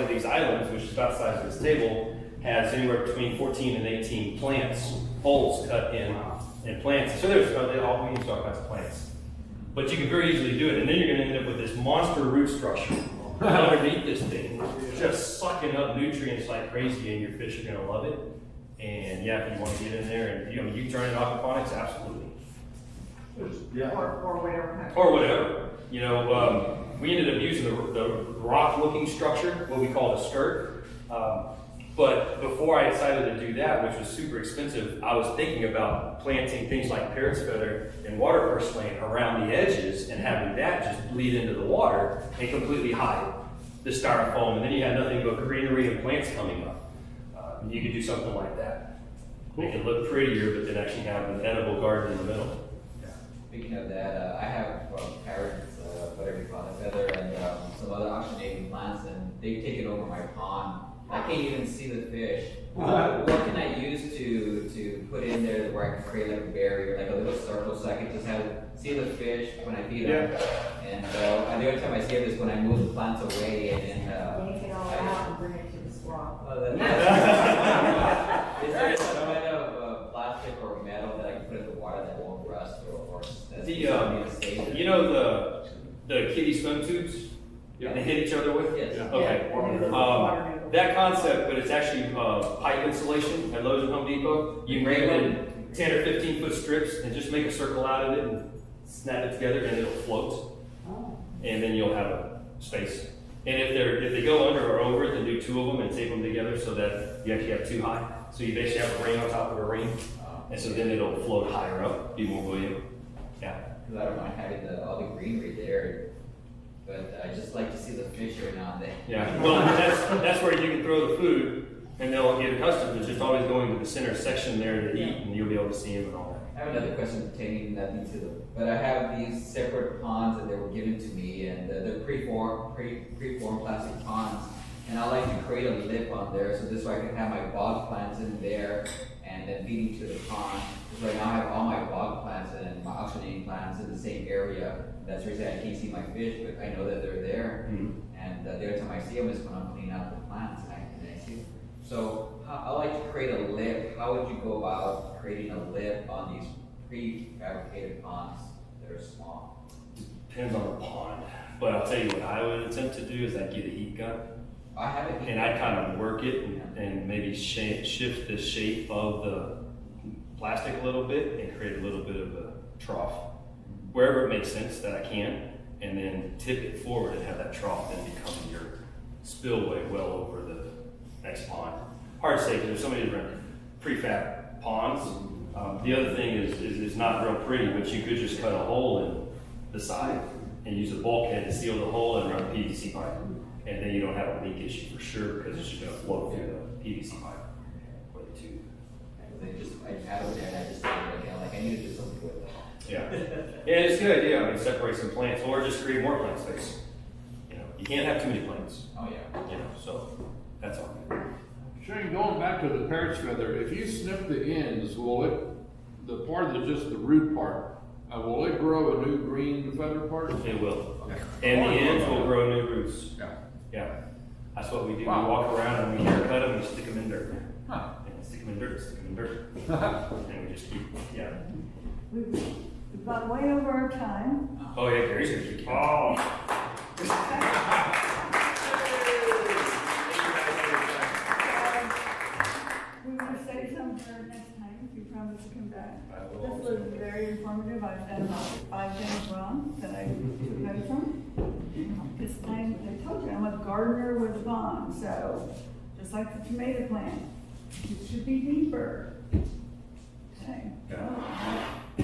these islands, which is about the size of this table, has anywhere between 14 and 18 plants, holes cut in plants. So there's all kinds of plants. But you can very easily do it, and then you're going to end up with this monster root structure underneath this thing, just sucking up nutrients like crazy, and your fish are going to love it. And yeah, if you want to get in there and you turn it aquaponics, absolutely. Yeah. Or whatever. Or whatever. We ended up using the rock-looking structure, what we call a skirt. But before I decided to do that, which was super expensive, I was thinking about planting things like parrot's feather and water purslane around the edges and having that just bleed into the water and completely hide the styrofoam. And then you had nothing but greenery and plants coming up. You could do something like that. Make it look prettier, but then actually have an edible garden in the middle. Speaking of that, I have parrots, whatever you call it, feather, and some other oxygenating plants, and they've taken over my pond. I can't even see the fish. What can I use to put in there where I can create like a barrier, like a little circle, so I can just see the fish when I feed them? And the only time I see it is when I move the plants away, and then Yank it all out and bring it to the swamp. Is there some kind of plastic or metal that I can put in the water that won't rust or that's the kitty swim tubes they hit each other with? Yes. Okay. That concept, but it's actually pipe insulation at Lowe's and Home Depot. You can bring it in 10 or 15 foot strips and just make a circle out of it and snap it together, and it'll float. And then you'll have a space. And if they go under or over it, then do 2 of them and tape them together so that you actually have 2 high. So you basically have a ring on top of a ring, and so then it'll float higher up, be more volume. Yeah. Because I don't mind having all the greenery there, but I just like to see the fish every now and then. Yeah. Well, that's where you can throw the food, and they'll get accustomed to just always going to the center section there to eat, and you'll be able to see them and all that. I have another question pertaining nothing to them, but I have these separate ponds that they were given to me, and they're preformed plastic ponds, and I like to create a lip on there, so this way I can have my bog plants in there, and then feeding to the pond. Because right now I have all my bog plants and my oxygenating plants in the same area. That's the reason I can't see my fish, but I know that they're there. Mm-hmm. And the other time I see them is when I'm cleaning out the plants, and I see them. So I like to create a lip. How would you go about creating a lip on these prefabricated ponds that are small? Depends on the pond. But I'll tell you what I would attempt to do is I'd get a heat gun. I have it. And I'd kind of work it and maybe shift the shape of the plastic a little bit and create a little bit of a trough. Wherever it makes sense that I can, and then tip it forward and have that trough then become your spillway well over the next pond. Hard to say because there's so many different prefab ponds. The other thing is not real pretty, but you could just cut a hole in the side and use a bulkhead to seal the hole and run PVC pipe. And then you don't have a leak issue for sure because it's just going to flow through the PVC pipe or the tube. I had it there and I just like I need to do something with it. Yeah. Yeah, it's a good idea. I mean, separate some plants or just create more plant space. You can't have too many plants. Oh yeah. So that's all. Shane, going back to the parrot's feather, if you snip the ends, the part that's just the root part, will it grow a new green feather part? It will. Okay. And the ends will grow new roots. Yeah. Yeah. That's what we do. Wow. We walk around and we haircut them and stick them in dirt. Huh. And stick them in dirt, stick them in dirt. And we just keep, We've gone way over our time. Oh, yeah, Gary's going to keep We will say something for next time, if you promise to come back. I will. This was very informative. I've done about 5 things wrong that I took notes from. This time, I told you, I'm a gardener with a bond, so just like the tomato plant, it should be deeper. Okay.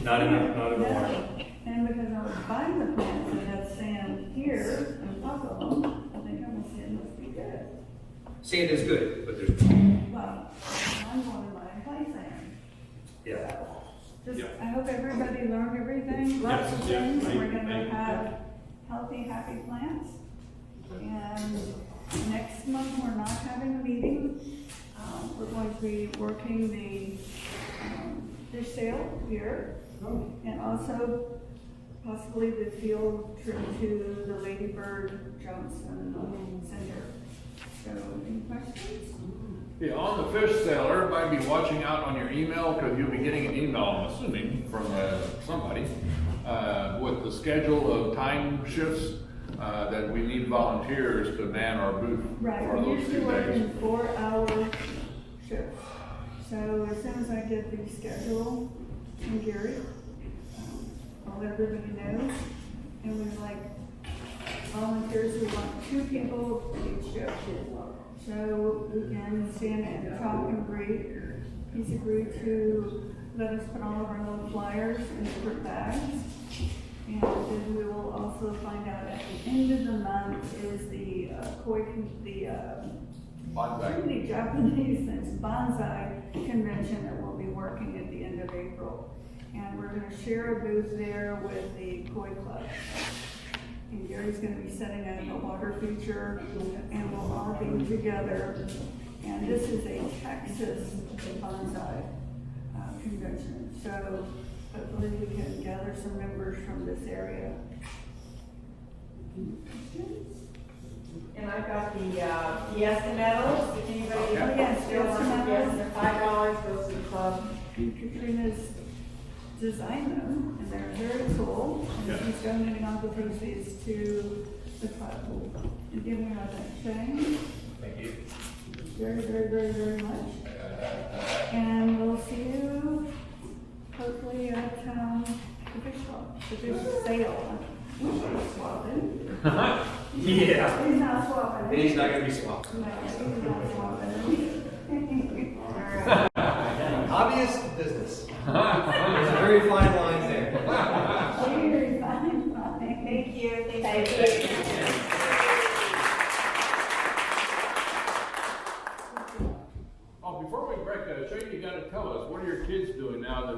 Not enough water. And because I was buying the plants that have sand here on top of them, I think I'm gonna say it must be good. Sand is good, but there's, But I'm going to buy clay sand. yeah. Just, Yeah. I hope everybody learned everything, lots of Yeah, things, thank we're you, gonna thank you. have healthy, happy plants. And next month, we're not having a meeting. We're going to be working the fish sale here. And also possibly the field trip to the Lady Bird Johnson Center. So, any questions? Yeah, on the fish sale, everybody be watching out on your email, because you'll be getting an email, I'm assuming, from somebody, with the schedule of time shifts, that we need volunteers to man our booth Right, for we those usually 2 work days. in 4-hour shifts. So as soon as I get the schedule from Gary, I'll let everybody know. And we like volunteers who want 2 people each shift. So we can stand and talk and greet. He's agreed to let us put all of our little flyers in different bags. And then we will also find out at the end of the month is the Bonsai. too many Japanese things, bonsai convention that we'll be working at the end of April. And we're gonna share a booth there with the Koi Club. And Gary's gonna be setting up a water feature, and we'll all be together. And this is a Texas bonsai convention, so hopefully we can gather some members from this area. And I've got the Fiesta medals, if anybody Oh, yes, still wants Fiesta to medals. they're $5, goes to the club. And Katrina's designed them, and they're very cool. And she's donating all the proceeds to the club. And giving her that Shane. Thank you. Very, very, very, very much. And we'll see you hopefully at the fish club, the fish sale. We're swapping. Yeah. He's not swapping. He's not gonna be swapped. No, he's not swapping. Hobbyist to business. There's a very fine line there. Very fine, fine. Thank you, thank Thank you. Oh, before we break, Shane, you gotta tell us, what are your kids doing now that